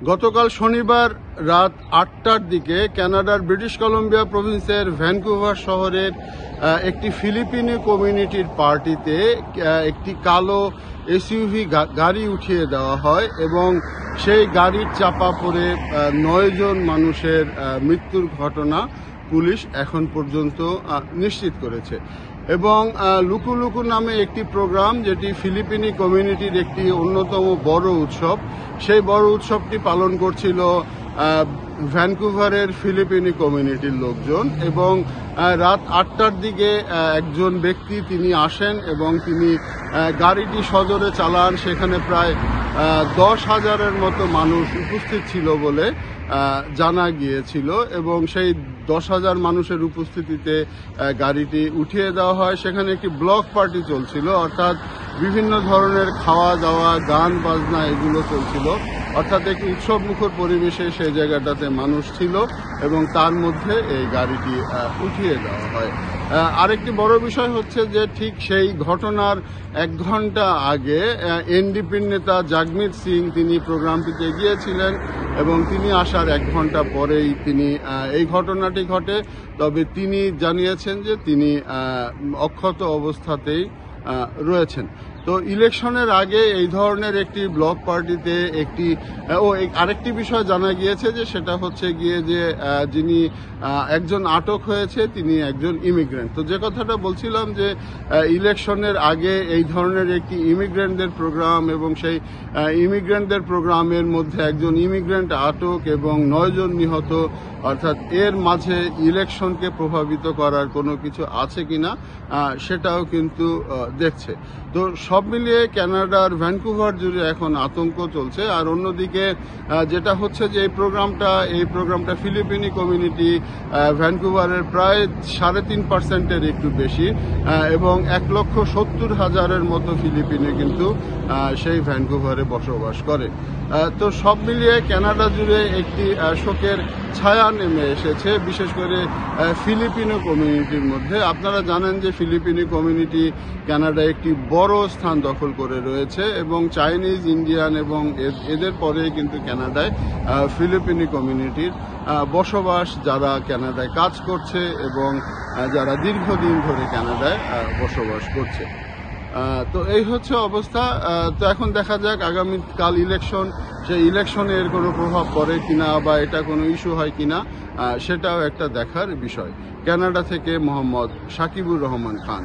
গতকাল শনিবার রাত ৮টার দিকে কানাডার ব্রিটিশ কলম্বিয়া প্রভিন্সের ভ্যানকুভার শহরের একটি ফিলিপিনি কমিউনিটির পার্টিতে একটি কালো এসইউভি গাড়ি উঠিয়ে দেওয়া হয় এবং সেই গাড়ির চাপা পড়ে ৯ জন মানুষের মৃত্যুর ঘটনা পুলিশ এখন পর্যন্ত নিশ্চিত করেছে। এবং লুকু লুকু নামে একটি প্রোগ্রাম, যেটি ফিলিপিনি কমিউনিটির একটি অন্যতম বড় উৎসব, সেই বড় উৎসবটি পালন করছিল ভ্যানকুভারের ফিলিপিনি কমিউনিটির লোকজন। এবং রাত ৮টার দিকে একজন ব্যক্তি তিনি আসেন এবং তিনি গাড়িটি সজোরে চালান। সেখানে প্রায় ১০,০০০-এর মতো মানুষ উপস্থিত ছিল বলে জানা গিয়েছিল এবং সেই ১০,০০০ মানুষের উপস্থিতিতে গাড়িটি উঠিয়ে দেওয়া হয়। সেখানে একটি ব্লক পার্টি চলছিল, অর্থাৎ বিভিন্ন ধরনের খাওয়া দাওয়া, গান বাজনা এগুলো চলছিল, অর্থাৎ একটি উৎসব মুখর পরিবেশে সেই জায়গাটাতে মানুষ ছিল এবং তার মধ্যে এই গাড়িটি উঠিয়ে দেওয়া হয়। আরেকটি বড় বিষয় হচ্ছে যে ঠিক সেই ঘটনার ১ ঘন্টা আগে এনডিপি নেতা জাগমিত সিং তিনি প্রোগ্রামটিতে গিয়েছিলেন এবং তিনি আসার ১ ঘন্টা পরেই তিনি এই ঘটনাটি ঘটে। তবে তিনি জানিয়েছেন যে তিনি অক্ষত অবস্থাতেই রয়েছেন। তো ইলেকশনের আগে এই ধরনের একটি ব্লক পার্টিতে আরেকটি বিষয় জানা গিয়েছে যে সেটা হচ্ছে গিয়ে যে যিনি একজন আটক হয়েছে তিনি একজন ইমিগ্রেন্ট। তো যে কথাটা বলছিলাম যে ইলেকশনের আগে এই ধরনের একটি ইমিগ্রেন্টদের প্রোগ্রাম এবং সেই ইমিগ্রেন্টদের প্রোগ্রামের মধ্যে একজন ইমিগ্রেন্ট আটক এবং ৯ জন নিহত, অর্থাৎ এর মাঝে ইলেকশনকে প্রভাবিত করার কোনো কিছু আছে কিনা সেটাও কিন্তু দেখছে। তো সব মিলিয়ে কানাডার ভ্যানকুভার জুড়ে এখন আতঙ্ক চলছে। আর অন্যদিকে যেটা হচ্ছে যে এই প্রোগ্রামটা ফিলিপিনি কমিউনিটি ভ্যানকুভারের প্রায় ৩.৫%-এর একটু বেশি এবং ১,৭০,০০০-এর মতো ফিলিপিনি কিন্তু সেই ভ্যানকুভারে বসবাস করে। তো সব মিলিয়ে কানাডা জুড়ে একটি শোকের ছায়া নেমে এসেছে, বিশেষ করে ফিলিপিনো কমিউনিটির মধ্যে। আপনারা জানেন যে ফিলিপিনি কমিউনিটি কানাডায় একটি বড় স্থান দখল করে রয়েছে এবং চাইনিজ, ইন্ডিয়ান এবং এদের পরে কিন্তু কানাডায় ফিলিপিনি কমিউনিটির বসবাস, যারা কানাডায় কাজ করছে এবং যারা দীর্ঘদিন ধরে কানাডায় বসবাস করছে। তো এই হচ্ছে অবস্থা। তো এখন দেখা যাক আগামীকাল ইলেকশন, সেই ইলেকশনে এর কোনো প্রভাব পড়ে কিনা বা এটা কোনো ইস্যু হয় কিনা সেটাও একটা দেখার বিষয়। কানাডা থেকে মোহাম্মদ সাকিবুর রহমান খান।